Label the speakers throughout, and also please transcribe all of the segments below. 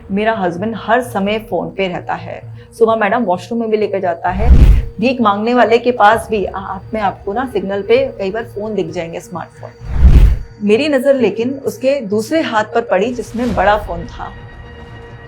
Speaker 1: मेरा हस्बैंड हर समय फ़ोन पे रहता है। सुबह मैडम वॉशरूम में भी लेकर जाता है। भीख मांगने वाले के पास भी हाथ में आपको ना सिग्नल पे कई बार फ़ोन दिख जाएंगे, स्मार्टफ़ोन। मेरी नज़र लेकिन उसके दूसरे हाथ पर पड़ी जिसमें बड़ा फ़ोन था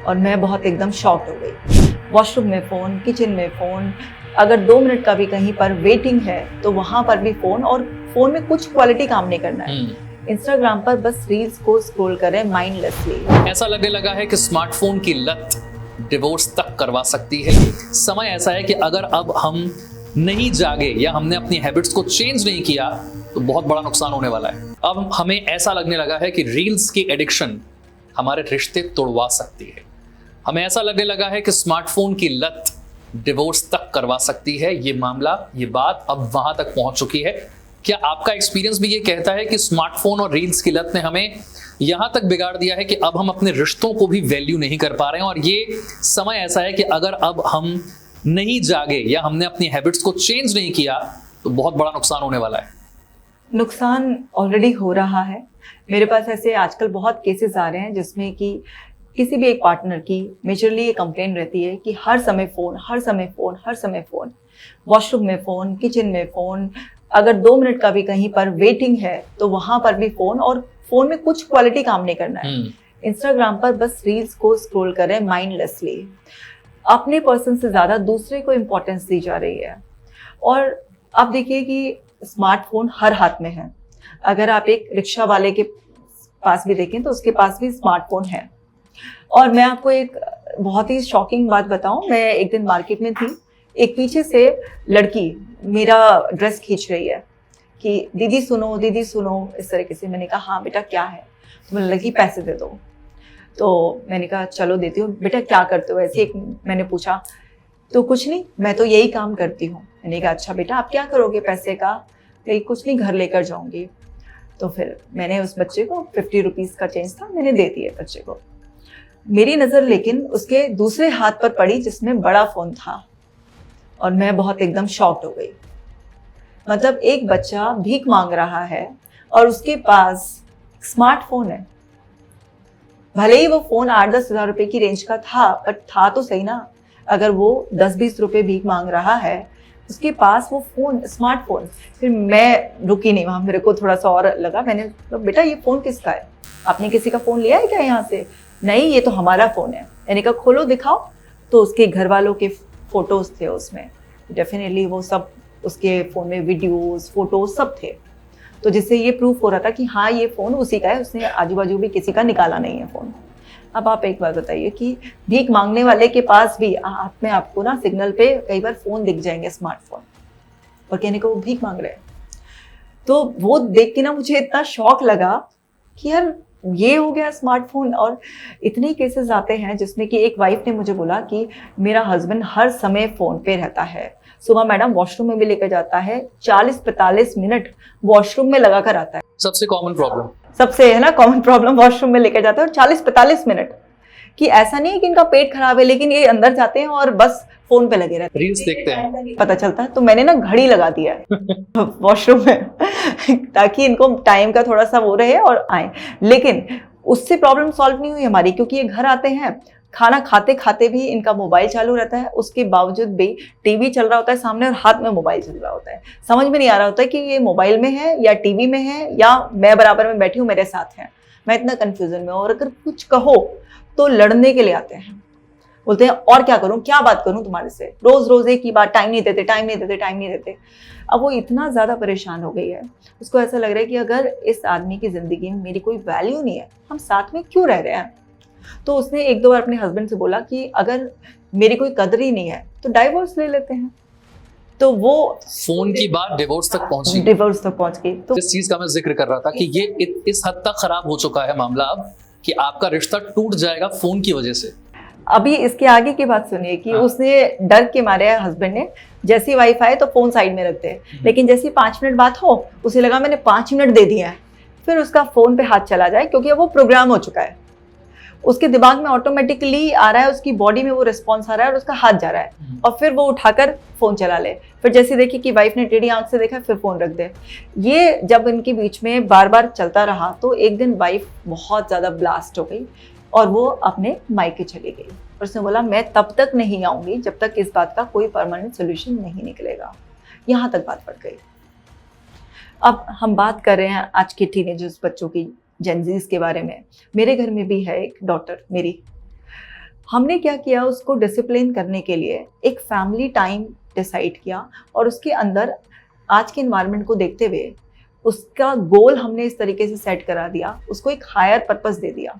Speaker 1: और मैं बहुत एकदम शॉक्ड हो गई। वॉशरूम में फ़ोन, किचन में फ़ोन, अगर 2 मिनट का भी कहीं पर वेटिंग है तो वहाँ पर भी फ़ोन, और फ़ोन में कुछ क्वालिटी काम नहीं करना है। इंस्टाग्राम पर बस रील्स को स्क्रॉल करें माइंडलेसली।
Speaker 2: ऐसा लगने लगा है कि स्मार्टफोन की लत डिवोर्स तक करवा सकती है। समय ऐसा है कि अगर अब हम नहीं जागे या हमने अपनी हैबिट्स को चेंज नहीं किया तो बहुत बड़ा नुकसान होने वाला है। अब हमें ऐसा लगने लगा है कि रील्स की एडिक्शन हमारे रिश्ते तोड़वा सकती है। हमें ऐसा लगने लगा है कि स्मार्टफोन की लत डिवोर्स तक करवा सकती है। ये मामला, ये बात अब वहां तक पहुंच चुकी है। क्या आपका एक्सपीरियंस भी ये कहता है कि स्मार्टफोन और रील्स की लत ने हमें यहां तक बिगाड़ दिया है कि अब हम अपने रिश्तों को भी वैल्यू नहीं कर पा रहे हैं? और ये समय ऐसा है कि अगर अब हम नहीं जागे या हमने अपनी हैबिट्स को चेंज नहीं किया तो बहुत बड़ा नुकसान होने वाला है।
Speaker 1: नुकसान ऑलरेडी हो रहा है। मेरे पास ऐसे आजकल बहुत केसेस आ रहे हैं जिसमें कि किसी भी एक पार्टनर की मेजरली ये कंप्लेन रहती है कि हर समय फ़ोन, हर समय फ़ोन, हर समय फ़ोन, वॉशरूम में फ़ोन, किचन में फ़ोन, अगर 2 मिनट का भी कहीं पर वेटिंग है तो वहाँ पर भी फ़ोन, और फ़ोन में कुछ क्वालिटी काम नहीं करना है। इंस्टाग्राम पर बस रील्स को स्क्रॉल करें माइंडलेसली। अपने पर्सन से ज़्यादा दूसरे को इम्पोर्टेंस दी जा रही है। और आप देखिए कि स्मार्टफोन हर हाथ में है। अगर आप एक रिक्शा वाले के पास भी देखें तो उसके पास भी स्मार्टफोन है। और मैं आपको एक बहुत ही शॉकिंग बात बताऊं, मैं एक दिन मार्केट में थी, एक पीछे से लड़की मेरा ड्रेस खींच रही है कि दीदी सुनो, दीदी सुनो, इस तरीके से। मैंने कहा हाँ बेटा क्या है? तो मैंने लगी पैसे दे दो। तो मैंने कहा चलो देती हूँ। बेटा क्या करते हो? ऐसे एक मैंने पूछा। तो कुछ नहीं, मैं तो यही काम करती हूँ। मैंने कहा अच्छा बेटा आप क्या करोगे पैसे का? कहीं कुछ नहीं, घर लेकर जाऊंगी। तो फिर मैंने उस बच्चे को 50 रुपीज़ का चेंज था, मैंने दे दिए बच्चे को। मेरी नज़र लेकिन उसके दूसरे हाथ पर पड़ी जिसमें बड़ा फ़ोन था और मैं बहुत एकदम शॉक्ड हो गई। मतलब एक बच्चा भीख मांग रहा है और उसके पास स्मार्टफोन है। भले ही वो फ़ोन 8-10 हज़ार रुपए की रेंज का था, बट था तो सही ना। अगर वो 10-20 रुपए भीख मांग रहा है, उसके पास वो फ़ोन, स्मार्टफोन। फिर मैं रुकी नहीं वहाँ, मेरे को थोड़ा सा और लगा। मैंने कहा बेटा ये फ़ोन किसका है? आपने किसी का फ़ोन लिया है क्या यहाँ से? नहीं, ये तो हमारा फ़ोन है। मैंने कहा खोलो दिखाओ। तो उसके घर वालों के फ़ोटोज़ थे उसमें। डेफिनेटली वो सब उसके फ़ोन में वीडियोज़, फ़ोटोज़ सब थे। तो जिससे ये प्रूफ हो रहा था कि हाँ ये फ़ोन उसी का है, उसने आजू बाजू भी किसी का निकाला नहीं है फ़ोन। अब आप एक बात बताइए कि भीख मांगने वाले के पास भी हाथ में आपको ना सिग्नल पे कई बार फ़ोन दिख जाएंगे, स्मार्टफोन, और कहने को वो भीख मांग रहे हैं। तो वो देख के ना मुझे इतना शौक लगा कि यार ये हो गया स्मार्टफोन। और इतने केसेस आते हैं जिसमें कि एक वाइफ ने मुझे बोला कि मेरा हस्बैंड हर समय फ़ोन पे रहता है। सुबह मैडम वॉशरूम में भी लेकर जाता है, 40-45 मिनट वॉशरूम में लगा कर आता है।
Speaker 2: सबसे कॉमन प्रॉब्लम,
Speaker 1: सबसे है ना कॉमन प्रॉब्लम, वॉशरूम में लेकर जाता है और 40-45 मिनट। कि ऐसा नहीं है कि इनका पेट खराब है, लेकिन ये अंदर जाते हैं और बस फोन पे लगे रहते हैं,
Speaker 2: रील्स देखते हैं,
Speaker 1: पता चलता है। तो मैंने ना घड़ी लगा दिया है वॉशरूम में ताकि इनको टाइम का थोड़ा सा वो रहे और आए। लेकिन उससे प्रॉब्लम सॉल्व नहीं हुई हमारी, क्योंकि ये घर आते हैं, खाना खाते खाते भी इनका मोबाइल चालू रहता है, उसके बावजूद भी टीवी चल रहा होता है सामने और हाथ में मोबाइल चल रहा होता है। समझ में नहीं आ रहा होता है कि ये मोबाइल में है या टीवी में है या मैं बराबर में बैठी हूँ मेरे साथ है। मैं इतना कंफ्यूजन में हूँ। और अगर कुछ कहो तो लड़ने के लिए आते हैं, बोलते हैं और क्या करूं, क्या बात करूं तुम्हारे से, रोज रोज एक ही बात, टाइम नहीं देते, टाइम नहीं देते, टाइम नहीं देते। अब वो इतना ज़्यादा परेशान हो गई है, उसको ऐसा लग रहा है कि अगर इस आदमी की ज़िंदगी में मेरी कोई वैल्यू नहीं है, हम साथ में क्यों रह रहे हैं। तो उसने 1-2 बार अपने हस्बैंड से बोला कि अगर मेरी कोई कदर ही नहीं है तो डाइवोर्स ले लेते हैं। तो वो
Speaker 2: फोन की बात डिवोर्स तक पहुंची,
Speaker 1: डिवोर्स तक पहुंच गई। तो
Speaker 2: जिस चीज का मैं जिक्र कर रहा था कि ये इस हद तक खराब हो चुका है मामला अब कि आपका रिश्ता टूट जाएगा फोन की वजह से।
Speaker 1: अभी इसके आगे की बात सुनिए कि उसने डर के मारे हस्बैंड ने जैसी वाइफ आए तो फोन साइड में रखते हैं, लेकिन जैसी 5 मिनट बात हो उसे लगा मैंने 5 मिनट दे दिया है, फिर उसका फोन पे हाथ चला जाए, क्योंकि वो प्रोग्राम हो चुका है, उसके दिमाग में ऑटोमेटिकली आ रहा है, उसकी बॉडी में वो रिस्पॉन्स आ रहा है और उसका हाथ जा रहा है और फिर वो उठाकर फोन चला ले। फिर जैसे देखिए कि वाइफ ने टेढ़ी आंख से देखा फिर फोन रख दे। ये जब इनके बीच में बार बार चलता रहा तो एक दिन वाइफ बहुत ज़्यादा ब्लास्ट हो गई और वो अपने मायके चली गई। और उसने बोला मैं तब तक नहीं आऊँगी जब तक इस बात का कोई परमानेंट सोल्यूशन नहीं निकलेगा। यहाँ तक बात बढ़ गई। अब हम बात कर रहे हैं आज के टीनेजर्स बच्चों की, जेनजीज के बारे में। मेरे घर में भी है एक डॉटर मेरी। हमने क्या किया, उसको डिसिप्लिन करने के लिए एक फैमिली टाइम डिसाइड किया और उसके अंदर आज के एनवायरनमेंट को देखते हुए उसका गोल हमने इस तरीके से सेट करा दिया, उसको एक हायर पर्पस दे दिया,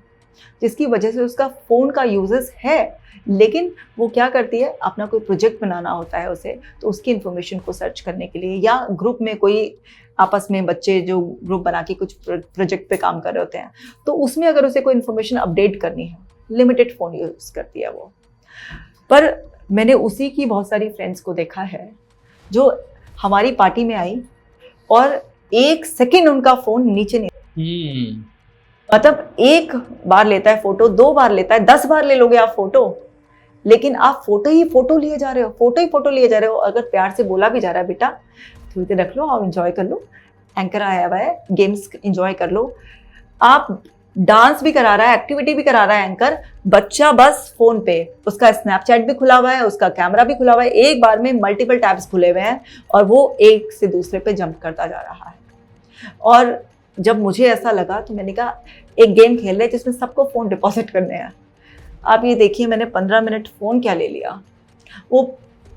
Speaker 1: जिसकी वजह से उसका फ़ोन का यूजेस है, लेकिन वो क्या करती है, अपना कोई प्रोजेक्ट बनाना होता है उसे, तो उसकी इन्फॉर्मेशन को सर्च करने के लिए, या ग्रुप में कोई आपस में बच्चे जो ग्रुप बना के कुछ प्रोजेक्ट पे काम कर रहे होते हैं, तो उसमें अगर उसे कोई इन्फॉर्मेशन अपडेट करनी है, लिमिटेड फ़ोन यूज़ करती है वो। पर मैंने उसी की बहुत सारी फ्रेंड्स को देखा है जो हमारी पार्टी में आई और 1 सेकेंड उनका फ़ोन नीचे नहीं, मतलब 1 बार लेता है फ़ोटो, 2 बार लेता है, 10 बार ले लोगे आप फ़ोटो, लेकिन आप फ़ोटो ही फ़ोटो लिए जा रहे हो, फ़ोटो ही फ़ोटो लिए जा रहे हो। अगर प्यार से बोला भी जा रहा है बेटा थोड़ी देर रख लो, आप इंजॉय कर लो, एंकर आया हुआ है, गेम्स इंजॉय कर लो, आप डांस भी करा रहा है, एक्टिविटी भी करा रहा है एंकर, बच्चा बस फ़ोन पे, उसका स्नैपचैट भी खुला हुआ है, उसका कैमरा भी खुला हुआ है, एक बार में मल्टीपल टैब्स खुले हुए हैं और वो एक से दूसरे पे जंप करता जा रहा है। और जब मुझे ऐसा लगा तो मैंने कहा एक गेम खेल रहे जिसमें सबको फ़ोन डिपॉजिट करने हैं। आप ये देखिए मैंने 15 मिनट फ़ोन क्या ले लिया, वो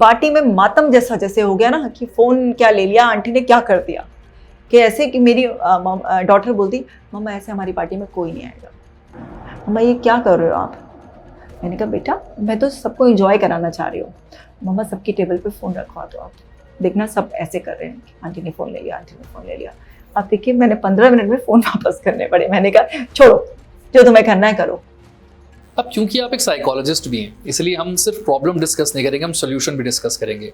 Speaker 1: पार्टी में मातम जैसा जैसे हो गया ना कि फ़ोन क्या ले लिया, आंटी ने क्या कर दिया, कि ऐसे कि मेरी डॉटर बोलती मम्मा ऐसे हमारी पार्टी में कोई नहीं आएगा। मम्मा ये क्या कर रहे हो आप? मैंने कहा बेटा मैं तो सबको एंजॉय कराना चाह रही हूँ। मम्मा सबकी टेबल पे फ़ोन रखवा दो, आप देखना सब ऐसे कर रहे हैं, आंटी ने फ़ोन ले लिया, आंटी ने फ़ोन ले लिया। आप देखिए मैंने 15 मिनट में फ़ोन वापस करने पड़े। मैंने कहा छोड़ो जो तुम्हें करना है करो।
Speaker 2: अब क्योंकि आप एक साइकोलॉजिस्ट भी हैं, इसलिए हम सिर्फ प्रॉब्लम डिस्कस नहीं करेंगे, हम सोल्यूशन भी डिस्कस करेंगे।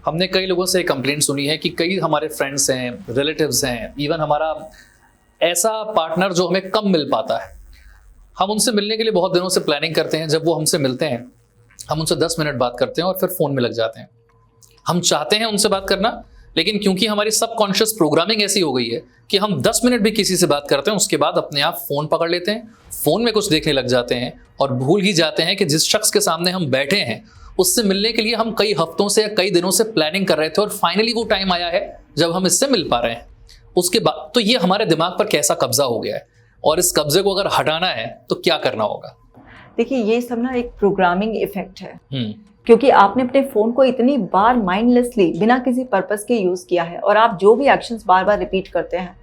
Speaker 2: हमने कई लोगों से कंप्लेंट सुनी है कि कई हमारे फ्रेंड्स हैं, रिलेटिव्स हैं, इवन हमारा ऐसा पार्टनर जो हमें कम मिल पाता है, हम उनसे मिलने के लिए बहुत दिनों से प्लानिंग करते हैं। जब वो हमसे मिलते हैं हम उनसे 10 मिनट बात करते हैं और फिर फ़ोन में लग जाते हैं। हम चाहते हैं उनसे बात करना, लेकिन क्योंकि हमारी सबकॉन्शियस प्रोग्रामिंग ऐसी हो गई है कि हम 10 मिनट भी किसी से बात करते हैं उसके बाद अपने आप फ़ोन पकड़ लेते हैं, फ़ोन में कुछ देखने लग जाते हैं और भूल ही जाते हैं कि जिस शख्स के सामने हम बैठे हैं उससे मिलने के लिए हम कई हफ्तों से या कई दिनों से प्लानिंग कर रहे थे और फाइनली वो टाइम आया है जब हम इससे मिल पा रहे हैं। उसके बाद तो ये हमारे दिमाग पर कैसा कब्जा हो गया है और इस कब्जे को अगर हटाना है तो क्या करना होगा?
Speaker 1: देखिए ये सब ना एक प्रोग्रामिंग इफेक्ट है, क्योंकि आपने अपने फ़ोन को इतनी बार माइंडलेसली बिना किसी पर्पस के यूज़ किया है और आप जो भी एक्शंस बार बार रिपीट करते हैं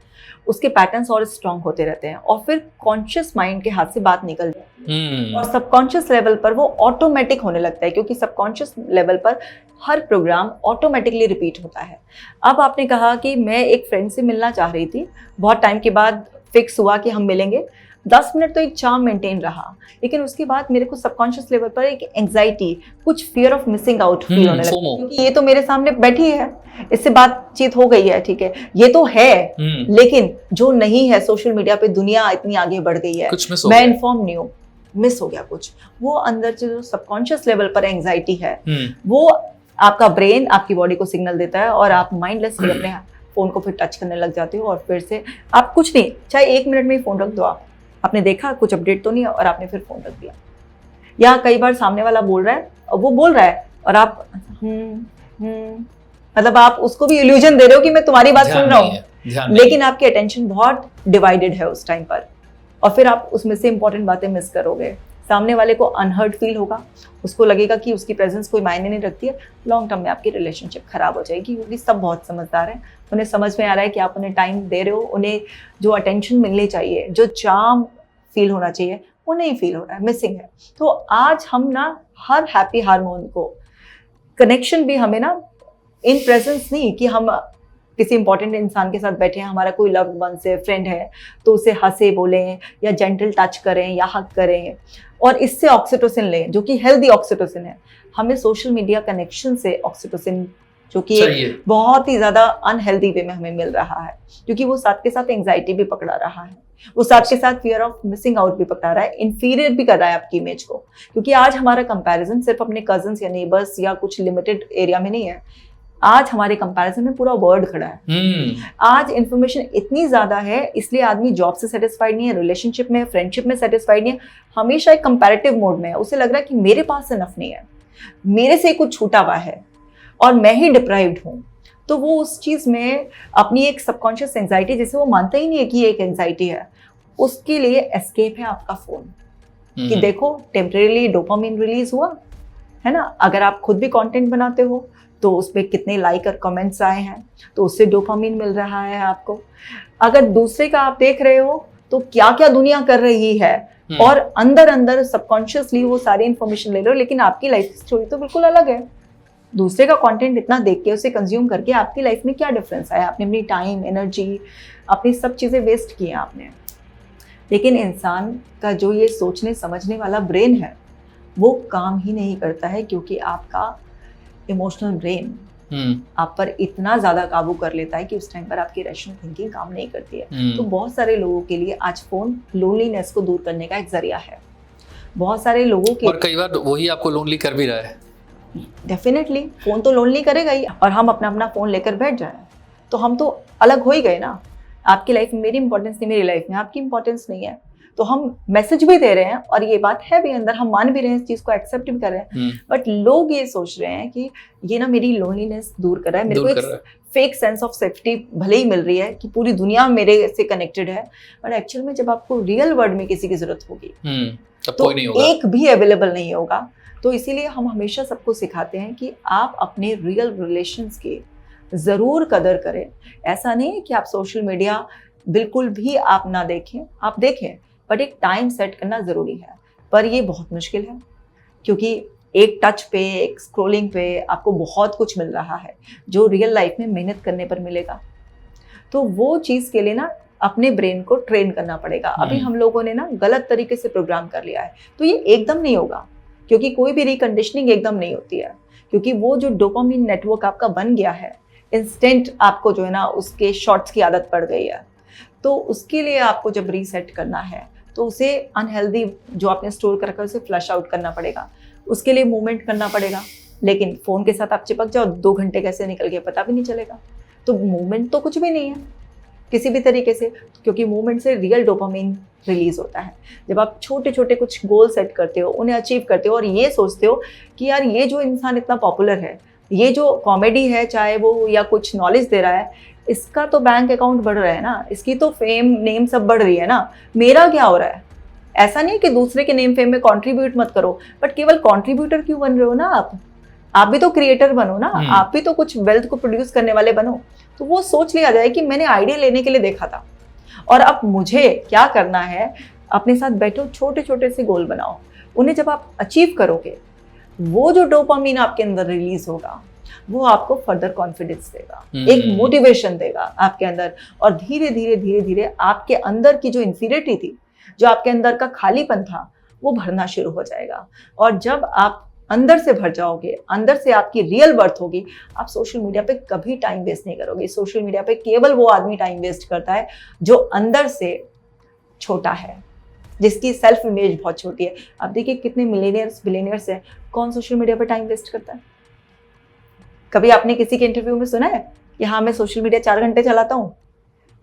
Speaker 1: उसके पैटर्न्स और स्ट्रॉन्ग होते रहते हैं और फिर कॉन्शियस माइंड के हाथ से बात निकल जाती है और सबकॉन्शियस लेवल पर वो ऑटोमेटिक होने लगता है, क्योंकि सबकॉन्शियस लेवल पर हर प्रोग्राम ऑटोमेटिकली रिपीट होता है। अब आपने कहा कि मैं एक फ्रेंड से मिलना चाह रही थी, बहुत टाइम के बाद फिक्स हुआ कि हम मिलेंगे, 10 मिनट तो एक चार्म मेंटेन रहा, लेकिन उसके बाद मेरे को सबकॉन्शियस लेवल पर एक एंग्जाइटी, कुछ fear of missing out feel होने लगा, क्योंकि ये तो मेरे सामने बैठी है, इससे बातचीत हो गई है, ठीक है ये तो है, लेकिन जो नहीं है, सोशल मीडिया पे दुनिया इतनी आगे बढ़ गई है, मैं इन्फॉर्म नहीं हूँ, मिस हो गया कुछ। वो अंदर जो सबकॉन्शियस लेवल पर एंग्जाइटी है वो आपका ब्रेन आपकी बॉडी को सिग्नल देता है और आप माइंडलेसली अपने फोन को फिर टच करने लग जाते हो और फिर से आप कुछ नहीं, चाहे 1 मिनट में ही फोन रख दो, आपने देखा कुछ अपडेट तो नहीं है और आपने फिर फोन रख दिया। या कई बार सामने वाला बोल रहा है और वो बोल रहा है और आप मतलब आप उसको भी इल्यूजन दे रहे हो कि मैं तुम्हारी बात सुन रहा हूँ, लेकिन आपकी अटेंशन बहुत डिवाइडेड है उस टाइम पर और फिर आप उसमें से इंपॉर्टेंट बातें मिस करोगे। सामने वाले को अनहर्ड फील होगा, उसको लगेगा कि उसकी प्रेजेंस कोई मायने नहीं रखती है, लॉन्ग टर्म में आपकी रिलेशनशिप खराब हो जाएगी, क्योंकि सब बहुत समझदार हैं, उन्हें समझ में आ रहा है कि आप उन्हें टाइम दे रहे हो, उन्हें जो अटेंशन मिलनी चाहिए, जो चार्म फील होना चाहिए वो नहीं फील हो रहा है, मिसिंग है। तो आज हम ना हर हैप्पी हार्मोन को कनेक्शन भी हमें ना इन प्रेजेंस नहीं कि हम किसी इंपॉर्टेंट इंसान के साथ बैठे हैं, हमारा कोई लव्ड वन से फ्रेंड है तो उसे हंसे बोलें या जेंटल टच करें या हक करें और इससे ऑक्सीटोसिन लें जो कि हेल्दी ऑक्सीटोसिन है। हमें सोशल मीडिया कनेक्शन से ऑक्सीटोसिन जो कि बहुत ही ज्यादा अनहेल्दी वे में हमें मिल रहा है, क्योंकि वो साथ के साथ एंग्जाइटी भी पकड़ा रहा है, वो साथ के साथ फियर ऑफ मिसिंग आउट भी पकड़ा रहा है, इन्फीरियर भी कर रहा है आपकी इमेज को, क्योंकि आज हमारा कंपैरिजन सिर्फ अपने कजन्स या नेबर्स या कुछ लिमिटेड एरिया में नहीं है, आज हमारे कंपैरिजन में पूरा वर्ल्ड खड़ा है। आज इंफॉर्मेशन इतनी ज्यादा है, इसलिए आदमी जॉब से सेटिस्फाइड नहीं है, रिलेशनशिप में, फ्रेंडशिप में सेटिस्फाइड नहीं है, हमेशा एक कंपैरेटिव मोड में है। उसे लग रहा है कि मेरे पास इनफ नहीं है, मेरे से कुछ छूटा हुआ है और मैं ही डिप्राइव्ड हूँ। तो वो उस चीज में अपनी एक सबकॉन्शियस एंजाइटी, जिसे वो मानता ही नहीं है कि ये एक एंजाइटी है, उसके लिए एस्केप है आपका फोन। कि देखो टेम्परेरी डोपामिन रिलीज हुआ है ना, अगर आप खुद भी कंटेंट बनाते हो तो उस पर कितने लाइक और कमेंट्स आए हैं, तो उससे डोपामिन मिल रहा है आपको। अगर दूसरे का आप देख रहे हो तो क्या क्या दुनिया कर रही है, और अंदर अंदर सबकॉन्शियसली वो सारी इंफॉर्मेशन ले लो, लेकिन आपकी लाइफ स्टोरी तो बिल्कुल अलग है। दूसरे का कंटेंट इतना देख के, उसे कंज्यूम करके आपकी लाइफ में क्या डिफरेंस आया? आपने अपनी टाइम, एनर्जी, अपनी सब चीज़ें वेस्ट की हैं आपने। लेकिन इंसान का जो ये सोचने समझने वाला ब्रेन है वो काम ही नहीं करता है, क्योंकि आपका इमोशनल ब्रेन आप पर इतना ज़्यादा काबू कर लेता है कि उस टाइम पर आपकी रैशनल थिंकिंग काम नहीं करती है। तो बहुत सारे लोगों के लिए आज फ़ोन लोनलीनेस को दूर करने का एक जरिया है। बहुत सारे लोगों के,
Speaker 2: और कई बार वही आपको लोनली कर भी रहा है।
Speaker 1: डेफिनेटली फ़ोन तो लोनली करेगा ही, और हम अपना अपना फ़ोन लेकर बैठ जाएं तो हम तो अलग हो ही गए ना। आपकी लाइफ में मेरी इंपॉर्टेंस नहीं, मेरी लाइफ में आपकी इंपॉर्टेंस नहीं है। तो हम मैसेज भी दे रहे हैं और ये बात है भी अंदर, हम मान भी रहे हैं, इस चीज़ को एक्सेप्ट भी कर रहे हैं, बट लोग ये सोच रहे हैं कि ये ना मेरी लोनलीनेस दूर कर रहा है, मेरे को एक फेक सेंस ऑफ सेफ्टी भले ही मिल रही है कि पूरी दुनिया मेरे से कनेक्टेड है, बट एक्चुअल में जब आपको रियल वर्ल्ड में किसी की जरूरत होगी तो
Speaker 2: कोई नहीं होगा,
Speaker 1: एक भी अवेलेबल नहीं होगा। तो इसीलिए हम हमेशा सबको सिखाते हैं कि आप अपने रियल रिलेशंस की ज़रूर कदर करें। ऐसा नहीं है कि आप सोशल मीडिया बिल्कुल भी आप ना देखें, आप देखें, बट एक टाइम सेट करना ज़रूरी है। पर ये बहुत मुश्किल है, क्योंकि एक टच पे, एक स्क्रॉलिंग पे आपको बहुत कुछ मिल रहा है जो रियल लाइफ में मेहनत करने पर मिलेगा। तो वो चीज़ के लिए ना अपने ब्रेन को ट्रेन करना पड़ेगा। अभी हम लोगों ने ना गलत तरीके से प्रोग्राम कर लिया है, तो ये एकदम नहीं होगा, क्योंकि कोई भी रिकंडीशनिंग एकदम नहीं होती है, क्योंकि वो जो डोपामिन नेटवर्क आपका बन गया है, इंस्टेंट आपको जो है ना उसके शॉर्ट्स की आदत पड़ गई है। तो उसके लिए आपको जब रीसेट करना है तो उसे अनहेल्दी जो आपने स्टोर कर रखा है उसे फ्लश आउट करना पड़ेगा, उसके लिए मूवमेंट करना पड़ेगा। लेकिन फ़ोन के साथ आप चिपक जाओ, 2 घंटे कैसे निकल गए पता भी नहीं चलेगा। तो मूवमेंट तो कुछ भी नहीं है किसी भी तरीके से, क्योंकि मूवमेंट से रियल डोपामिन रिलीज होता है। जब आप छोटे छोटे कुछ गोल सेट करते हो, उन्हें अचीव करते हो और ये सोचते हो कि यार ये जो इंसान इतना पॉपुलर है, ये जो कॉमेडी है चाहे वो या कुछ नॉलेज दे रहा है, इसका तो बैंक अकाउंट बढ़ रहा है ना, इसकी तो फेम नेम सब बढ़ रही है ना, मेरा क्या हो रहा है? ऐसा नहीं कि दूसरे के नेम फेम में कंट्रीब्यूट मत करो, बट केवल कंट्रीब्यूटर क्यों बन रहे हो ना आप भी तो क्रिएटर बनो ना, आप भी तो कुछ वेल्थ को प्रोड्यूस करने वाले बनो। तो वो सोच लिया जाए कि मैंने आइडिया लेने के लिए देखा था और अब मुझे क्या करना है। अपने साथ बैठो, छोटे छोटे से गोल बनाओ, उन्हें जब आप अचीव करोगे, वो जो डोपामिन आपके अंदर रिलीज होगा वो आपको फर्दर कॉन्फिडेंस देगा, एक मोटिवेशन देगा आपके अंदर, और धीरे धीरे धीरे धीरे आपके अंदर की जो इंफीरियरिटी थी, जो आपके अंदर का खालीपन था, वो भरना शुरू हो जाएगा। और जब आप अंदर से भर जाओगे, अंदर से आपकी रियल वर्थ होगी, आप सोशल मीडिया पे कभी टाइम वेस्ट नहीं करोगे। सोशल मीडिया पे केवल वो आदमी टाइम वेस्ट करता है जो अंदर से छोटा है, जिसकी सेल्फ इमेज बहुत छोटी है। आप देखिए कितने मिलेनियर्स बिलियनियर्स हैं, कौन सोशल मीडिया पे टाइम वेस्ट करता है? कभी आपने किसी के इंटरव्यू में सुना है कि हाँ मैं सोशल मीडिया 4 घंटे चलाता हूँ?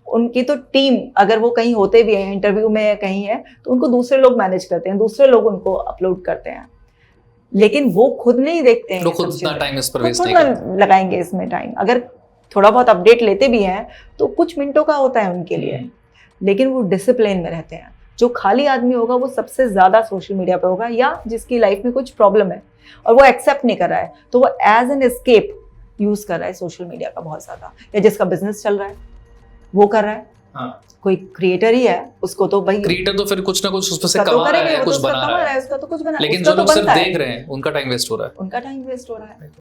Speaker 1: उनकी तो टीम, अगर वो कहीं होते भी हैं इंटरव्यू में या कहीं है, तो उनको दूसरे लोग मैनेज करते हैं, दूसरे लोग उनको अपलोड करते हैं, लेकिन वो खुद नहीं देखते हैं।
Speaker 2: खुद इतना टाइम इस पर वेस्ट नहीं करते,
Speaker 1: लगाएंगे इसमें टाइम। अगर थोड़ा बहुत अपडेट लेते भी हैं तो कुछ मिनटों का होता है उनके लिए, लेकिन वो डिसिप्लिन में रहते हैं। जो खाली आदमी होगा वो सबसे ज्यादा सोशल मीडिया पे होगा, या जिसकी लाइफ में कुछ प्रॉब्लम है और वो एक्सेप्ट नहीं कर रहा है, तो वो एज एन एस्केप यूज कर रहा है सोशल मीडिया का बहुत ज्यादा। या जिसका बिजनेस चल रहा है वो कर रहा है, हाँ। कोई क्रिएटर ही है, उसको तो भाई
Speaker 2: क्रिएटर तो फिर कुछ ना कुछ उसमें से कमा रहा है, कुछ बना रहा है,
Speaker 1: उसका तो कुछ बना,
Speaker 2: लेकिन जो लोग सिर्फ देख रहे हैं उनका टाइम वेस्ट हो रहा है,
Speaker 1: उनका टाइम वेस्ट हो रहा है।